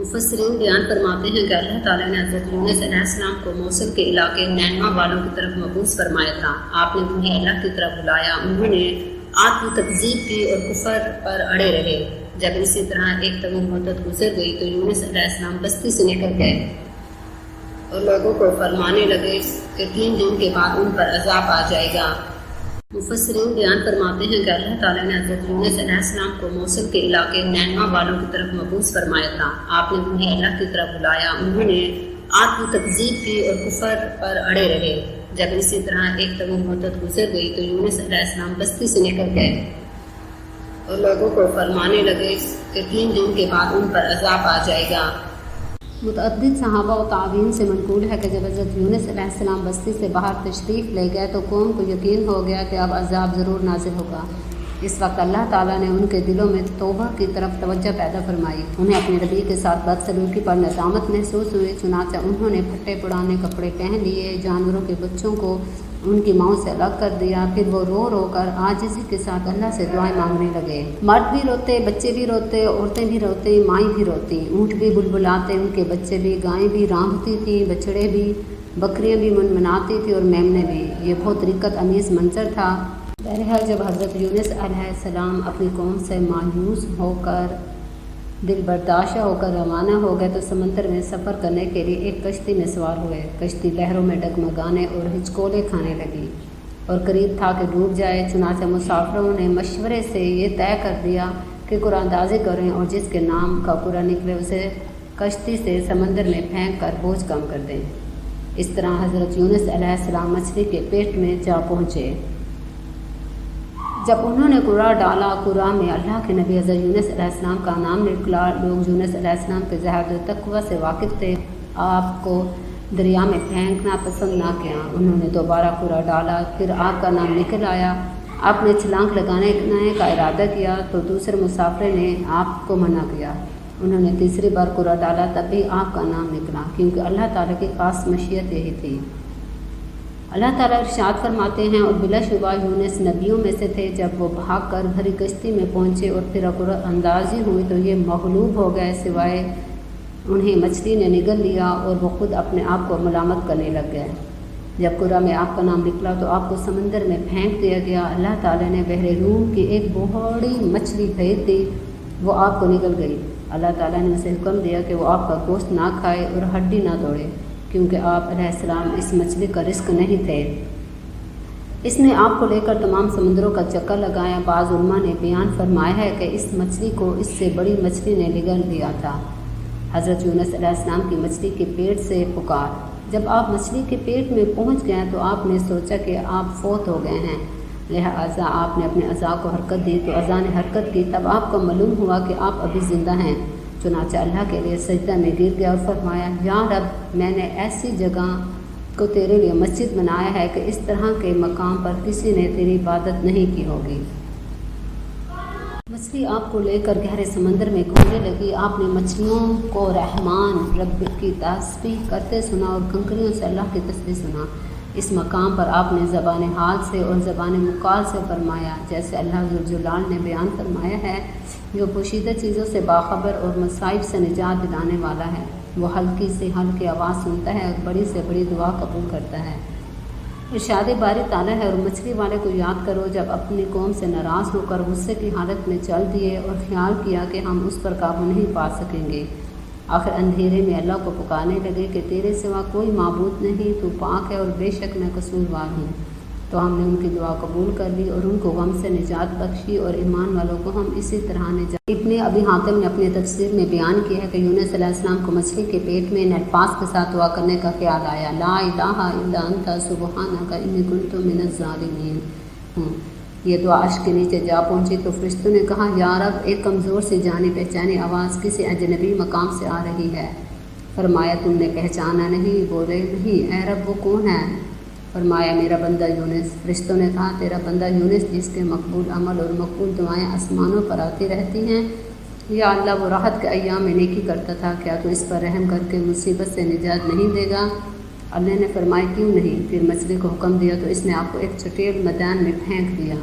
मुफस्सिरीन बयान फरमाते हैं कि अल्लाह ताला ने हज़रत यूनुस अलैहिस्सलाम को मोsul के इलाके नैनवा वालों की तरफ मबूस फरमाया था। आपने उन्हें अल्लाह की तरफ बुलाया, उन्होंने आत्म तकज़ीब की और कुफर पर अड़े रहे। जब इसी तरह एक तवील मुद्दत गुजर गई तो यूनुस अलैहिस्सलाम बस्ती से निकल गए और लोगों को फरमाने लगे कि 3 दिन के बाद उन पर अजाब आ जाएगा। मुफस्सिरीन बयान फरमाते हैं कि अल्लाह ताला ने हज़रत यूनुस अलैहिस्सलाम को मोsul के इलाके नैनवा वालों की तरफ मबूस फरमाया था। आपने उन्हें अल्लाह की तरफ बुलाया, उन्होंने आत्म तकज़ीब की और कुफर पर अड़े रहे। जब इसी तरह एक तवील मुद्दत गुजर गई तो यूनुस अलैहिस्सलाम बस्ती से निकल गए और लोगों को फरमाने लगे कि 3 दिन के बाद उन पर अजाब आ जाएगा। मुतअद्दिद सहाबा और ताबीन से मनकूल है कि जब हज़रत यूनुस अलैहिस्सलाम बस्ती से बाहर तशरीफ़ ले गए तो कौम को यकीन हो गया कि अब अजाब ज़रूर नाज़िल होगा। इस वक्त अल्लाह ताला ने उनके दिलों में तौबा की तरफ तवज्जो पैदा फरमाई। उन्हें अपने नबी के साथ बदसलूकी पर नदामत महसूस हुई, चुनांचे उन्होंने फटे पुराने कपड़े पहन लिए, जानवरों के बच्चों को उनकी माँओं से अलग कर दिया। फिर वो रो रो कर आजिज़ी के साथ अल्लाह से दुआएं मांगने लगे। मर्द भी रोते, बच्चे भी रोते, औरतें भी रोती, माएँ भी रोती, ऊँट भी बुलबुलाते, उनके बच्चे भी, गायें भी रांभती थी, बछड़े भी, बकरियाँ भी मनमनाती थी और मेमने भी। ये बहुत रिक्कत अमीज़ मंजर था। बहरहाल जब हज़रत यूनुस अलैहिस्सलाम अपनी कौम से मायूस होकर दिल बर्दाश्त होकर रवाना हो गए तो समंदर में सफ़र करने के लिए एक कश्ती में सवार हुए। कश्ती लहरों में डगमगाने और हिचकोले खाने लगी और करीब था कि डूब जाए। चुनांचे मुसाफिरों ने मशवरे से ये तय कर दिया कि कुरानदाजी करें और जिसके नाम का कुरा निकले उसे कश्ती से समंदर में फेंक कर बोझ कम कर दें। इस तरह हज़रत यूनुस अलैहिस्सलाम मछली के पेट में जा पहुँचे। जब उन्होंने कुरा डाला, कुरा में अल्लाह के नबी हज़रत यूनुस अलैहिस्सलाम का नाम निकला। लोग यूनुस अलैहिस्सलाम के ज़हद तक़वा से वाकिफ़ थे, आपको दरिया में फेंकना पसंद ना किया। उन्होंने दोबारा कुरा डाला, फिर आग का नाम निकल आया। आपने छलांग लगाने का इरादा किया तो दूसरे मुसाफिर ने आपको मना किया। उन्होंने तीसरी बार कुरा डाला, तब भी आग का नाम निकला, क्योंकि अल्लाह ताला की ख़ास मशीयत यही थी। अल्लाह ताला इरशाद फरमाते हैं, और बिलाशुबा यूनुस नबियों में से थे। जब वो भाग कर भरी कश्ती में पहुँचे और फिर अंदाज़ी हुई तो ये मगलूब हो गए, सिवाय उन्हें मछली ने निगल लिया और वो खुद अपने आप को मलामत करने लग गए। जब कुरा में आपका नाम निकला तो आपको समंदर में फेंक दिया गया। अल्लाह ताला ने बहरे रूम की एक बड़ी मछली भेज दी, वो आपको निगल गई। अल्लाह ताला ने उसे हुक्म दिया कि वो आपका गोश्त ना खाए और हड्डी ना तोड़े, क्योंकि आप अलैहिस्सलाम इस मछली का रिस्क नहीं थे। इसने आपको लेकर तमाम समुद्रों का चक्कर लगाया। बाज़ उलमा ने बयान फरमाया है कि इस मछली को इससे बड़ी मछली ने निगल लिया था। हज़रत यूनुस अलैहिस्सलाम की मछली के पेट से पुकार। जब आप मछली के पेट में पहुंच गए तो आपने सोचा कि आप फौत हो गए हैं, लिहाजा आपने अपने अज़ा को हरकत दी तो अज़ा ने हरकत की। तब आपको मालूम हुआ कि आप अभी ज़िंदा हैं। चुनांचे अल्लाह के लिए सजदा में गिर गया और फरमाया, या रब, मैंने ऐसी जगह को तेरे लिए मस्जिद बनाया है कि इस तरह के मकाम पर किसी ने तेरी इबादत नहीं की होगी। मछली आपको लेकर गहरे समंदर में घूमने लगी। आपने मछलियों को रहमान रब की तस्बीह करते सुना और कंकरियों से अल्लाह की तस्बीह सुना। इस मकाम पर आपने ज़बान हाल से और ज़बान मुकाल से फरमाया, जैसे अल्लाह ज़ुल-जलाल ने बयान फरमाया है, जो पोशीदा चीज़ों से बाखबर और मसाइब से निजात दिलाने वाला है। वो हल्की से हल्की आवाज़ सुनता है और बड़ी से बड़ी दुआ कबूल करता है। इरशाद बारी ताला है, और मछली वाले को याद करो जब अपनी कौम से नाराज़ होकर गुस्से की हालत में चल दिए और ख्याल किया कि हम उस पर काबू नहीं पा सकेंगे। आखिर अंधेरे में अल्लाह को पुकारने लगे कि तेरे सिवा कोई माबूद नहीं, तू पाक है और बेशक मैं कसूरवार हूँ। तो हमने उनकी दुआ कबूल कर ली और उनको गम से निजात बख्शी, और ईमान वालों को हम इसी तरह निजात। इब्ने अबी हातिम ने अपने तफसीर में बयान किया है कि यूनुस अलैहिस्सलाम को मछली के पेट में नटपास के साथ दुआ करने का ख्याल आया, ला इलाहा इल्ला अंता सुब्हानका इन्नी कुन्तु मिनज़ ज़ालिमीन। ये दुआ अर्श के नीचे जा पहुँची तो फरिश्तों ने कहा, या रब, एक कमज़ोर सी जानी पहचानी आवाज़ किसी अजनबी मकाम से आ रही है। फरमाया, तुमने पहचाना नहीं? बोले, नहीं। ए रब, वो कौन है? फरमाया, मेरा बंदा यूनुस। फरिश्तों ने कहा, तेरा बंदा यूनुस जिसके मकबूल अमल और मकबूल दुआएं आसमानों पर आती रहती हैं। या अल्लाह, वो राहत के अय्याम में नेकी करता था, क्या तो इस पर रहम करके मुसीबत से निजात नहीं देगा? अल्लाह ने फरमाया, क्यों नहीं? फिर मछली को हुक्म दिया तो इसने आपको एक चटेल मैदान में फेंक दिया।